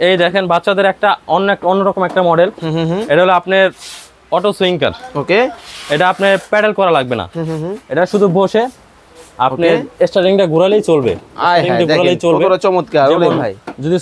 এই দেখেন বাচ্চাদের একটা অন্যরকম একটা মডেল। এটা হলো আপনার অটো সুইঙ্কার। ওকে, এটা আপনার প্যাডেল করা লাগবে না, এটা শুধু বসে আপনি স্টারিংটা ঘোরালেই চলবে। ঘোরালেই চলবে। কতটা চমৎকার ভাই। যদি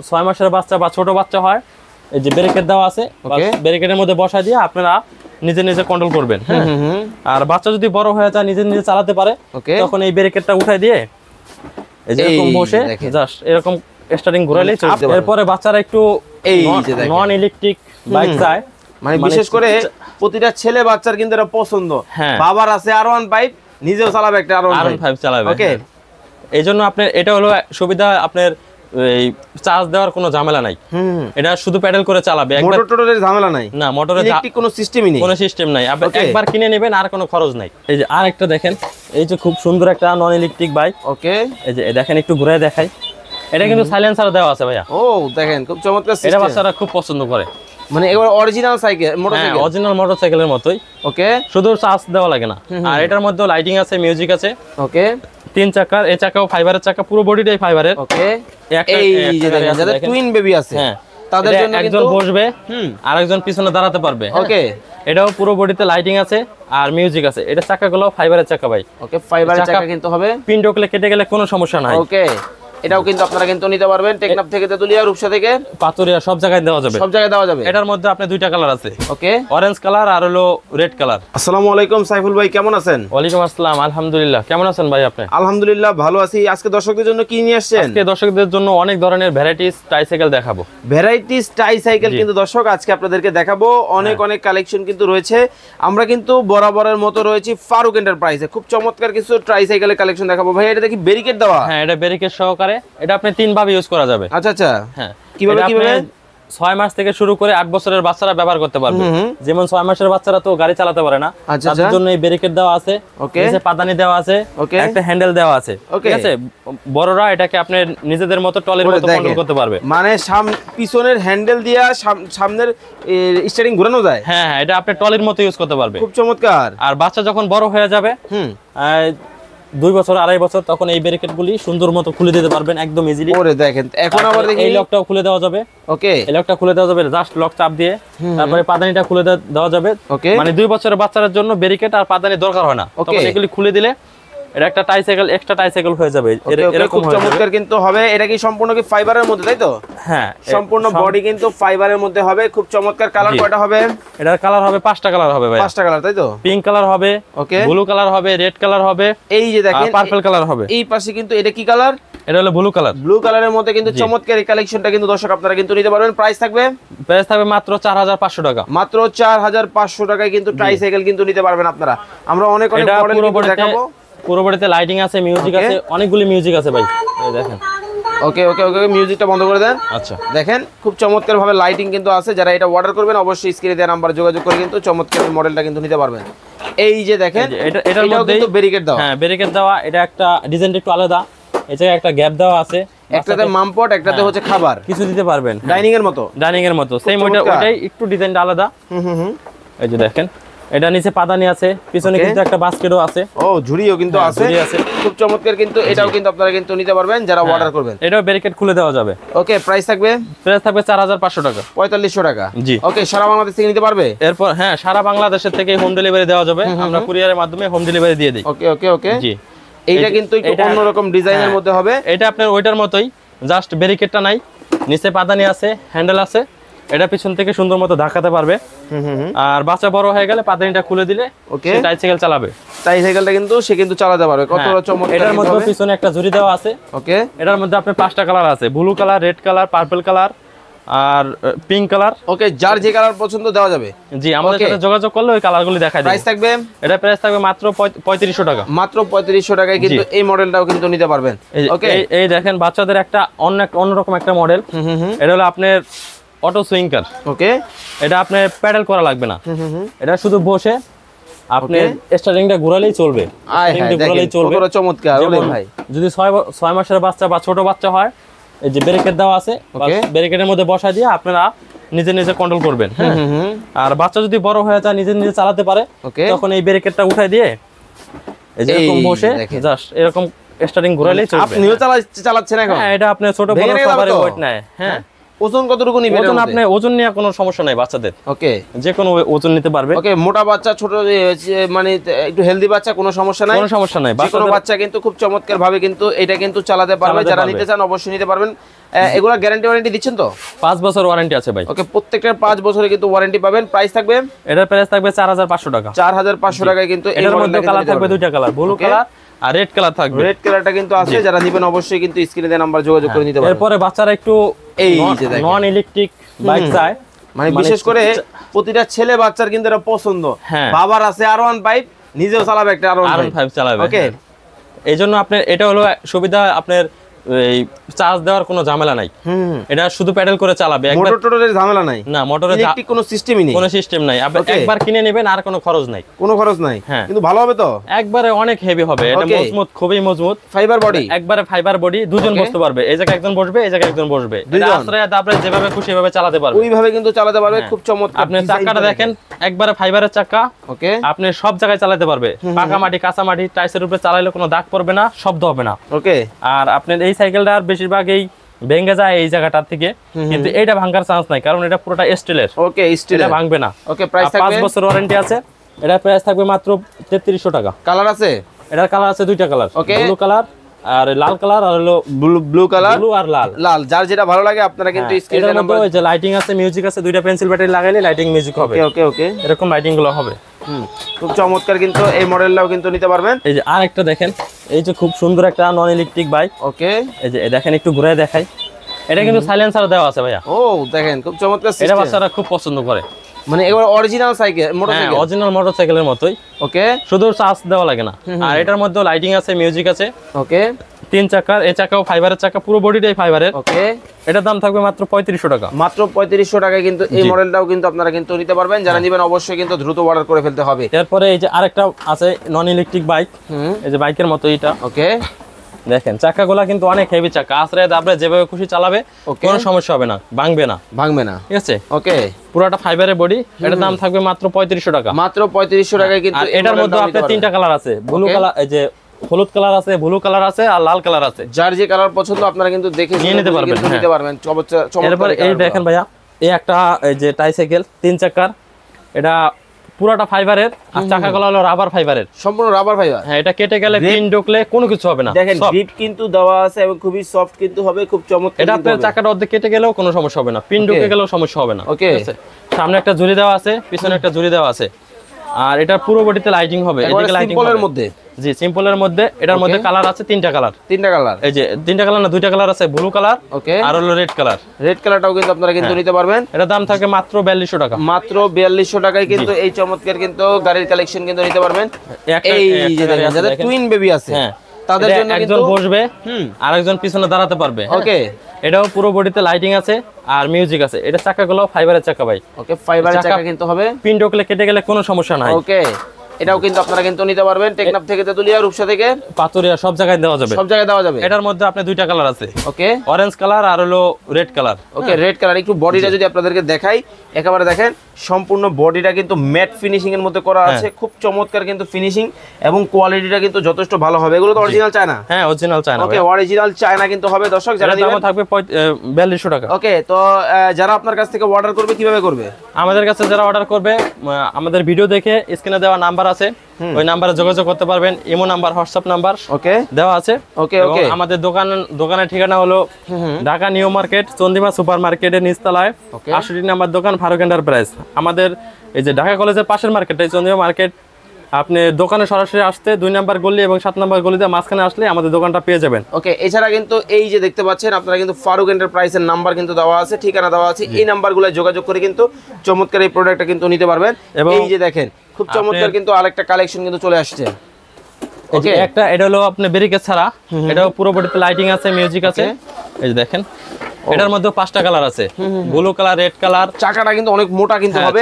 6 মাসের বাচ্চা বা ছোট বাচ্চা হয়, এই যে ব্যারিকেড দেওয়া আছে, ব্যারিকেডের মধ্যে বসা দিয়ে আপনারা নিজে নিজে কন্ট্রোল করবেন। আর বাচ্চা যদি বড় হয়ে যায়, নিজে নিজে চালাতে পারে, তখন এই ব্যারিকেডটা উঠাই দিয়ে এই যে এরকম বসে জাস্ট এরকম স্টারিং ঘোরালেই চলবে। এরপরে বাচ্চারা একটু নন ইলেকট্রিক বাইক চায়, মানে বিশেষ করে প্রতিটা ছেলে বাচ্চার কিন্তু এটা পছন্দ। বাবার আছে R1 বাইক, নিজেও চালাবে একটা R1 চালাবে। ওকে, এইজন্য আপনার এটা হলো সুবিধা, আপনার এই চার্জ দেওয়ার কোনো ঝামেলা নাই। এটা শুধু প্যাডেল করে চালাবে, মোটরের ঝামেলা নাই। না, মোটরের ইলেকট্রিক কোনো সিস্টেমই নেই, কোনো সিস্টেম নাই। আপনি একবার কিনে নেবেন, আর কোনো খরচ নাই। এই যে আরেকটা দেখেন, এই যে খুব সুন্দর একটা নন ইলেকট্রিক বাইক। ওকে, এই যে দেখেন, একটু ঘুরে দেখাই। এটা কিন্তু সাইলেন্সার দেওয়া আছে ভাইয়া। ও দেখেন, খুব চমৎকার সিস্টেম। এটা বাচ্চারা খুব পছন্দ করে। মানে এবার অরিজিনাল সাইকেল, মোটরসাইকেল, অরিজিনাল মোটরসাইকেলের মতই। ওকে, শুধু চার্জ দেওয়া লাগে না। আর এটার মধ্যে লাইটিং আছে, মিউজিক আছে। ওকে, 3 চাকার, এই চাকাও ফাইবারের চাকা, পুরো বডিটাই ফাইবারের। ওকে, এই যে দেখেন, যাদের টুইন বেবি আছে, তাদের জন্য একজন বসবে, আরেকজন পিছনে দাঁড়াতে পারবে। ওকে, এটাও পুরো বডিতে লাইটিং আছে আর মিউজিক আছে। এটা চাকাগুলো ফাইবারের চাকা ভাই। ওকে, ফাইবারের চাকা কিন্তু হবে, পিন ঢোকলে কেটে গেলে কোনো সমস্যা নাই। ওকে, এটাও কিন্তু আপনারা কিন্তু নিতে পারবেন, টেকনাফ থেকে, তেতুলিয়া, রূপসা থেকে, পাতুরিয়া, সব জায়গায় দেওয়া যাবে। সব জায়গায় দেওয়া যাবে। এটার মধ্যে আপনি 2টা কালার আছে। ওকে, অরেঞ্জ কালার আর হলো রেড কালার। আসসালামু আলাইকুম সাইফুল ভাই, কেমন আছেন? ওয়ালাইকুম আসসালাম, আলহামদুলিল্লাহ। কেমন আছেন ভাই আপনি? আলহামদুলিল্লাহ ভালো আছি। আজকে দর্শকদের জন্য কি নিয়ে আসছেন? আজকে দর্শকদের জন্য অনেক ধরনের ভ্যারাইটিস ট্রাইসাইকেল দেখাবো। ভ্যারাইটিস ট্রাইসাইকেল কিন্তু দর্শক আজকে আপনাদেরকে দেখাবো। অনেক কালেকশন কিন্তু রয়েছে। আমরা কিন্তু বরাবরের মতো রয়েছি ফারুক এন্টারপ্রাইজে। খুব চমৎকার কিছু ট্রাইসাইকেলের কালেকশন দেখাবো। ভাই এটা দেখি ব্যারিকেড দেওয়া। হ্যাঁ, এটা ব্যারিকেড সহকারে। এটা আপনি 3 ভাবে ইউজ করা যাবে। আচ্ছা আচ্ছা, হ্যাঁ। কিভাবে 6 মাস থেকে শুরু করে 8 বছরের বাচ্চারা ব্যবহার করতে পারবে। যেমন 6 মাসের বাচ্চারা তো গাড়ি চালাতে পারে না, তাদের জন্য এই ব্যারিকেড দেওয়া আছে, নিচে পাদানি দেওয়া আছে, একটা হ্যান্ডেল দেওয়া আছে। ঠিক আছে, বড়রা এটাকে আপনি নিজেদের মতো টলের মতো কন্ট্রোল করতে পারবে। মানে পিছনের হ্যান্ডেল দিয়া সামনের স্টিয়ারিং ঘোরানো যায়। হ্যাঁ, এটা আপনি টলের মতো ইউজ করতে পারবে। খুব চমৎকার। আর বাচ্চা যখন বড় হয়ে যাবে, 2 বছর 2.5 বছর, তখন এই ব্যারিকেড গুলি সুন্দর মতো খুলে দিতে পারবেন একদম ইজিলি। ওরে দেখেন, এখন আবার দেখি এই লকটাও খুলে দেওয়া যাবে। ওকে, এই লকটা খুলে দেওয়া যাবে, জাস্ট লক চাপ দিয়ে। তারপরে পাদানিটা খুলে দেওয়া যাবে। মানে 2 বছরের বাচ্চাদের জন্য ব্যারিকেড আর পাদানি দরকার হয় না। তখন এগুলি খুলে দিলে এটা একটা ট্রাইসাইকেল, এক্সট্রা ট্রাইসাইকেল হয়ে যাবে। এরকম চমৎকার কিন্তু হবে। এটা কি সম্পূর্ণ কি ফাইবারের মধ্যে, তাই তো? হ্যাঁ, সম্পূর্ণ বডি কিন্তু ফাইবারের মধ্যে হবে। খুব চমৎকার। কালার কয়টা হবে? এটার কালার হবে 5টা কালার হবে ভাই। 5টা কালার, তাই তো? পিঙ্ক কালার হবে, ওকে, ব্লু কালার হবে, রেড কালার হবে, এই যে দেখেন পার্পল কালার হবে। এই পাশে কিন্তু এটা কি কালার? এটা হলো ব্লু কালার। ব্লু কালারের মধ্যে কিন্তু চমৎকার এই কালেকশনটা কিন্তু দর্শক আপনারা কিন্তু নিতে পারবেন। প্রাইস থাকবে মাত্র 4500 টাকা। মাত্র 4500 টাকায় কিন্তু ট্রাইসাইকেল কিন্তু নিতে পারবেন আপনারা। আমরা অনেক মডেল কিন্তু দেখাবো। পুরো বডিতে লাইটিং আছে, মিউজিক আছে, অনেকগুলি মিউজিক আছে ভাই। এই দেখেন। ওকে ওকে ওকে, মিউজিকটা বন্ধ করে দেন। আচ্ছা, দেখেন খুব চমৎকার ভাবে লাইটিং কিন্তু আছে। যারা এটা অর্ডার করবেন অবশ্যই স্ক্রিনে দেওয়া নাম্বারে যোগাযোগ করে কিন্তু চমৎকার মডেলটা কিন্তু নিতে পারবেন। এই যে দেখেন, এটার মধ্যে কিন্তু ব্যারিকেড দেওয়া। হ্যাঁ, ব্যারিকেড দেওয়া। এটা একটা ডিজাইনটা একটু আলাদা। এই জায়গায় একটা গ্যাপ দেওয়া আছে, একটাতে মামপট, একটাতে হচ্ছে খাবার, কিছু দিতে পারবেন। ডাইনিং এর মতো, সেম ওইটাই একটু ডিজাইনটা আলাদা। এই যে দেখেন, এটা নিচে পাদানি আছে, পিছনে কিন্তু একটা বাস্কেটও আছে। ও, ঝুড়িও কিন্তু আছে। খুব চমৎকার কিন্তু এটাও কিন্তু আপনারা কিন্তু নিতে পারবেন যারা অর্ডার করবেন। এটাও ব্যারিকেড খুলে দেওয়া যাবে। ওকে, প্রাইস থাকবে 4500 টাকা। 4500 টাকা। জি। ওকে, সারা বাংলাদেশ থেকে নিতে পারবে? এরপর হ্যাঁ, সারা বাংলাদেশের থেকে হোম ডেলিভারি দেওয়া যাবে। আমরা কুরিয়ারের মাধ্যমে হোম ডেলিভারি দিয়ে দিই। ওকে ওকে ওকে, জি। এইটা কিন্তু একটু অন্যরকম ডিজাইনের মধ্যে হবে। এটা আপনার ওইটার মতোই, জাস্ট ব্যারিকেডটা নাই, নিচে পাদানি আছে, হ্যান্ডেল আছে। এটা পিছন থেকে সুন্দর মতো ধাক্কাতে পারবে। আর বাচ্চা বড় হয়ে গেলে পাদানিটা খুলে দিলে ওকে ট্রাইসাইকেল চালাবে। ট্রাইসাইকেলটা কিন্তু সে কিন্তু চালাতে পারবে। কতটা চমৎকার। এটার মধ্যে পিছনে একটা ঝুড়ি দেওয়া আছে। ওকে, এটার মধ্যে আপনার 5টা কালার আছে, blue colour, red colour, purple colour আর পিঙ্ক কালার। ওকে, যার যে কালার পছন্দ দেওয়া যাবে। জি, আমাদের সাথে যোগাযোগ করলে ওই কালারগুলি দেখাই দেব। প্রাইস থাকবে? এটা প্রাইস থাকবে মাত্র 3500 টাকা। মাত্র 3500 টাকায় কিন্তু এই মডেলটাও কিন্তু নিতে পারবেন। ওকে, এই দেখেন বাচ্চাদের একটা অন্যরকম একটা মডেল। এটা হলো আপনার অটো সুইঙ্কার। ওকে, এটা আপনার প্যাডেল করা লাগবে না, এটা শুধু বসে আপনি স্টারিংটা ঘোরালেই চলবে। কতটা চমৎকার ভাই। যদি 6 মাসের বাচ্চা বা ছোট বাচ্চা হয়, এই যে ব্যারিকেড দেওয়া আছে, ব্যারিকেডের মধ্যে বসা দিয়ে আপনারা নিজে নিজে কন্ট্রোল করবেন। আর বাচ্চা যদি বড় হয়ে যায়, নিজে নিজে চালাতে পারে, তখন এই ব্যারিকেডটা উঠাই দিয়ে এই যে এরকম বসে জাস্ট এরকম স্টারিং ঘোরালেই চলবে। আপনিও চালাচ্ছেন এখন? হ্যাঁ, এটা আপনি ছোট বড় সবারই ওয়েট নেয়। হ্যাঁ, ওজন কতটুকু নিবে? ওজন আপনি ওজন নিয়ে কোনো সমস্যা নাই বাচ্চাদের। ওকে, যে কোনো ওজন নিতে পারবে। ওকে, মোটা বাচ্চা, ছোট মানে একটু হেলদি বাচ্চা, কোনো সমস্যা নাই, কোনো সমস্যা নাই। যে কোনো বাচ্চা কিন্তু খুব চমৎকার ভাবে কিন্তু এটা কিন্তু চালাতে পারবে। যারা নিতে চান অবশ্যই নিতে পারবেন। এগুলা গ্যারান্টি ওয়ারেন্টি দিচ্ছেন তো? 5 বছর ওয়ারেন্টি আছে ভাই। ওকে, প্রত্যেকটার 5 বছরে কিন্তু ওয়ারেন্টি পাবেন। প্রাইস থাকবে, এটার প্রাইস থাকবে 4500 টাকা। 4500 টাকায় কিন্তু এই এটার মধ্যে মডেলটা কালার থাকবে দুইটা কালার, ব্লু কালার আর রেড কালার থাকবে। রেড কালারটা কিন্তু আছে, যারা নেবেন অবশ্যই কিন্তু স্ক্রিনে দেওয়া নাম্বার যোগাযোগ করে নিতে পারবেন। এরপরে বাচ্চারা একটু এই যে দেখেন নন ইলেকট্রিক বাইক চায়, মানে বিশেষ করে প্রতিটা ছেলে বাচ্চার কিন্তু এটা পছন্দ। বাবার আছে R1 5, নিজেও চালাবে একটা R1 5 চালাবে। ওকে, এইজন্য আপনার এটা হলো সুবিধা, আপনার এই চার্জ দেওয়ার কোনো ঝামেলা নাই। এটা শুধু প্যাডেল করে চালাবে, একবার মোটরের ঝামেলা নাই। না, মোটরের ইলেকট্রিক কোনো সিস্টেমই নেই, কোনো সিস্টেম নাই। আপনি একবার কিনে নেবেন, আর কোনো খরচ নাই, কোনো খরচ নাই। কিন্তু ভালো হবে তো, একবারে অনেক হেভি হবে। এটা মজবুত, খুবই মজবুত, ফাইবার বডি, একবারে ফাইবার বডি। দুজন বসতে পারবে, এই জায়গায় একজন বসবে, এই জায়গায় একজন বসবে। এটা আশ্রয় দাবরে যেভাবে খুশি ভাবে চালাতে পারবে, ওইভাবে কিন্তু চালাতে পারবে। খুব চমৎকার। আপনি চাকাটা দেখেন, একবারে ফাইবারের চাকা। ওকে, আপনি সব জায়গায় চালাতে পারবে, পাকা মাটি, কাঁচা মাটি, টাইসের উপরে চালাইলে কোনো দাগ পড়বে না, শব্দ হবে না। ওকে, আর আপনার এই সাইকেলটার বেশিরভাগ এই ভেঙে যায় এই জায়গাটার থেকে, কিন্তু এইটা ভাঙার চান্স নাই, কারণ এটা পুরোটা স্টিলের। ওকে, স্টিল, এটা ভাঙবে না। ওকে, প্রাইস থাকবে 5 বছর ওয়ারেন্টি আছে। এটা প্রাইস থাকবে মাত্র 3300 টাকা। কালার আছে? এটার কালার আছে দুইটা কালার, ব্লু কালার আর লাল কালার, আর হলো ব্লু কালার, ব্লু আর লাল। লাল, যার যেটা ভালো লাগে আপনারা কিন্তু স্ক্রিনে নাম্বার। ওই যে লাইটিং আছে, মিউজিক আছে, দুইটা পেন্সিল ব্যাটারি লাগাইলে লাইটিং মিউজিক হবে। ওকে, ওকে, এরকম লাইটিং গুলো হবে। খুব চমৎকার কিন্তু এই মডেলটাও কিন্তু নিতে পারবেন। এই যে আরেকটা দেখেন, এই যে খুব সুন্দর একটা নন ইলেকট্রিক বাইক। ওকে, এই যে দেখেন, একটু ঘুরে দেখাই। এটা কিন্তু সাইলেন্সার দেওয়া আছে ভাইয়া। ও দেখেন, খুব চমৎকার সিস্টেম। এটা বাচ্চারা খুব পছন্দ করে, মানে একেবারে অরিজিনাল সাইকেল, মোটরসাইকেল, অরিজিনাল মোটরসাইকেলের মতোই। ওকে, শুধু চার্জ দেওয়া লাগে না। আর এটার মধ্যে লাইটিং আছে, মিউজিক আছে। ওকে, 3 চাকার, এই চাকাও ফাইবারের চাকা, পুরো বডিটাই ফাইবারের। ওকে, এটার দাম থাকবে মাত্র 3500 টাকা। মাত্র 3500 টাকায় কিন্তু এই মডেলটাও কিন্তু আপনারা কিন্তু নিতে পারবেন। যারা নেবেন অবশ্যই কিন্তু দ্রুত অর্ডার করে ফেলতে হবে। এরপরে এই যে আরেকটা আছে নন ইলেকট্রিক বাইক, এই যে বাইকের মতো এটা। ওকে, দেখেন চাকাগুলা কিন্তু অনেক হেভি চাকা, আশ্রয় দাবরে যেভাবে খুশি চালাবে, কোনো সমস্যা হবে না, ভাঙবে না, ঠিক আছে। ওকে, পুরোটা ফাইবারের বডি। এটার দাম থাকবে মাত্র 3500 টাকা। মাত্র 3500 টাকায় কিন্তু এটার মধ্যে আপনার 3টা কালার আছে, ব্লু কালার, এই যে হলুদ কালার আছে, ব্লু কালার আছে, আর লাল কালার আছে। যার যে কালার পছন্দ আপনারা কিন্তু দেখে নিয়ে নিতে পারবেন, নিতে পারবেন। এরপর এই দেখেন ভাইয়া, এই একটা এই যে ট্রাইসাইকেল 3 চাকার, এটা পুরাটা ফাইবারের, আর চাকাগুলো হলো রাবার ফাইবারের, সম্পূর্ণ রাবার ফাইবার। হ্যাঁ, এটা কেটে গেলে পিন ঢুকলে কোনো কিছু হবে না। দেখেন গ্রিপ কিন্তু দেওয়া আছে এবং খুবই সফট কিন্তু হবে, খুব চমৎকার। এটা আপনার চাকাটা অর্ধেক কেটে গেলেও কোনো সমস্যা হবে না, পিন ঢুকে গেলেও সমস্যা হবে না। ওকে, সামনে একটা ঝুলি দেওয়া আছে, পিছনে একটা ঝুলি দেওয়া আছে, আর এটা পুরো বডিতে লাইটিং হবে। এদিকে লাইটিং সিম্পলের মধ্যে, জি সিম্পলের মধ্যে। এটার মধ্যে কালার আছে 3টা কালার। 3টা কালার, এই যে 3টা কালার না, 2টা কালার আছে, ব্লু কালার, ওকে, আর হলো রেড কালার। রেড কালারটাও কিন্তু আপনারা কিন্তু নিতে পারবেন। এটার দাম থাকে মাত্র 4200 টাকা। মাত্র 4200 টাকায় কিন্তু এই চমৎকার কিন্তু গাড়ির কালেকশন কিন্তু নিতে পারবেন। এই যে দেখেন, যাদের টুইন বেবি আছে তাদের জন্য একজন বসবে, আরেকজন পিছনে দাঁড়াতে পারবে। ওকে, এটাও পুরো বডিতে লাইটিং আছে আর মিউজিক আছে। এটা চাকাগুলো ফাইবারের চাকা ভাই। ওকে, ফাইবারের চাকা কিন্তু হবে, পিন ঢুকলে কেটে গেলে কোনো সমস্যা নাই। ওকে, এটাও কিন্তু আপনারা কিন্তু নিতে পারবেন। টেকনাফ থেকে, তেতুলিয়া, রূপসা থেকে, পাতুরিয়া, সব জায়গায় দেওয়া যাবে, সব জায়গায় দেওয়া যাবে। এটার মধ্যে আপনি 2টা কালার আছে, ওকে, অরেঞ্জ কালার আর হলো রেড কালার। ওকে, রেড কালার। একটু বডিটা যদি আপনাদেরকে দেখাই, একেবারে দেখেন সম্পূর্ণ বডিটা কিন্তু ম্যাট ফিনিশিং এর মধ্যে করা আছে, খুব চমৎকার কিন্তু ফিনিশিং এবং কোয়ালিটিটা কিন্তু যথেষ্ট ভালো হবে। এগুলো তো অরিজিনাল চায়না? হ্যাঁ, অরিজিনাল চায়না। ওকে, অরিজিনাল চায়না কিন্তু হবে দর্শক। যারা দাম থাকবে 4200 টাকা। ওকে, তো যারা আপনার কাছ থেকে অর্ডার করবে কিভাবে করবে? আমাদের কাছে যারা অর্ডার করবে, আমাদের ভিডিও দেখে স্ক্রিনে দেওয়া নাম্বার আছে, ওই নাম্বারে যোগাযোগ করতে পারবেন। Imo number, WhatsApp number okay দেওয়া আছে। ওকে ওকে, আমাদের দোকানের ঠিকানা হলো Dhaka new market, Chandima super মার্কেটের নিচতলায় 68 নাম্বার দোকান, ফারুক এন্টারপ্রাইজ। আমাদের এই যে ঢাকা কলেজের পাশের মার্কেটটাই চন্দিমা মার্কেট। আপনি দোকানে সরাসরি আসতে 2 নাম্বার গলি এবং 7 নাম্বার গলিতে মাঝখানে আসলে আমাদের দোকানটা পেয়ে যাবেন। ওকে, এছাড়া কিন্তু এই যে দেখতে পাচ্ছেন আপনারা কিন্তু ফারুক এন্টারপ্রাইজের নাম্বার কিন্তু দেওয়া আছে, ঠিকানা দেওয়া আছে। এই নাম্বারগুলো যোগাযোগ করে কিন্তু চমৎকার এই প্রোডাক্টটা কিন্তু নিতে পারবেন। এই যে দেখেন খুব চমৎকার কিন্তু আরেকটা কালেকশন কিন্তু চলে আসছে। ওকে, একটা এটা হলো আপনি ব্রেকেজ ছাড়া, এটাও পুরো বডিতে লাইটিং আছে, মিউজিক আছে। এই যে দেখেন, এটার মধ্যে 5টা কালার আছে, ব্লু কালার, রেড কালার। চাকাটা কিন্তু অনেক মোটা কিন্তু হবে,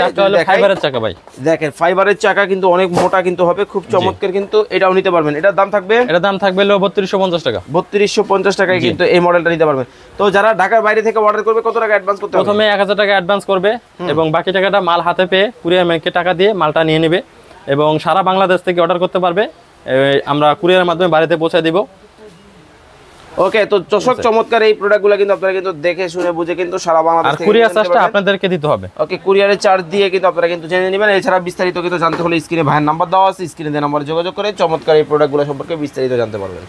ফাইবারের চাকা ভাই। দেখেন ফাইবারের চাকা কিন্তু অনেক মোটা কিন্তু হবে, খুব চমৎকার কিন্তু এটাও নিতে পারবেন। এটার দাম থাকবে, এটার দাম থাকবে 3250 টাকা। 3250 টাকায় কিন্তু এই মডেলটা নিতে পারবেন। তো যারা ঢাকার বাইরে থেকে অর্ডার করবে কত টাকা অ্যাডভান্স করতে হবে? প্রথমে 1000 টাকা অ্যাডভান্স করবে এবং বাকি টাকাটা মাল হাতে পেয়ে কুরিয়ার ম্যানকে টাকা দিয়ে মালটা নিয়ে নেবে এবং সারা বাংলাদেশ থেকে অর্ডার করতে পারবে। আমরা কুরিয়ারের মাধ্যমে বাড়িতে পৌঁছে দিব। ওকে, তো চশক চমৎকার এই প্রোডাক্টগুলো কিন্তু আপনারা কিন্তু দেখে শুনে বুঝে কিন্তু সারা বাংলাদেশ থেকে কুরিয়ার চার্জটা আপনাদেরকে দিতে হবে। ওকে, কুরিয়ারের চার্জ দিয়ে কিন্তু আপনারা কিন্তু জেনে নেবেন। এছাড়া বিস্তারিত কিন্তু জানতে হলে স্ক্রিনে ভাইয়ের নাম্বার দেওয়া আছে, স্ক্রিনে দেওয়া নম্বরে যোগাযোগ করে চমৎকার এই প্রোডাক্টগুলো সম্পর্কে বিস্তারিত জানতে পারবেন।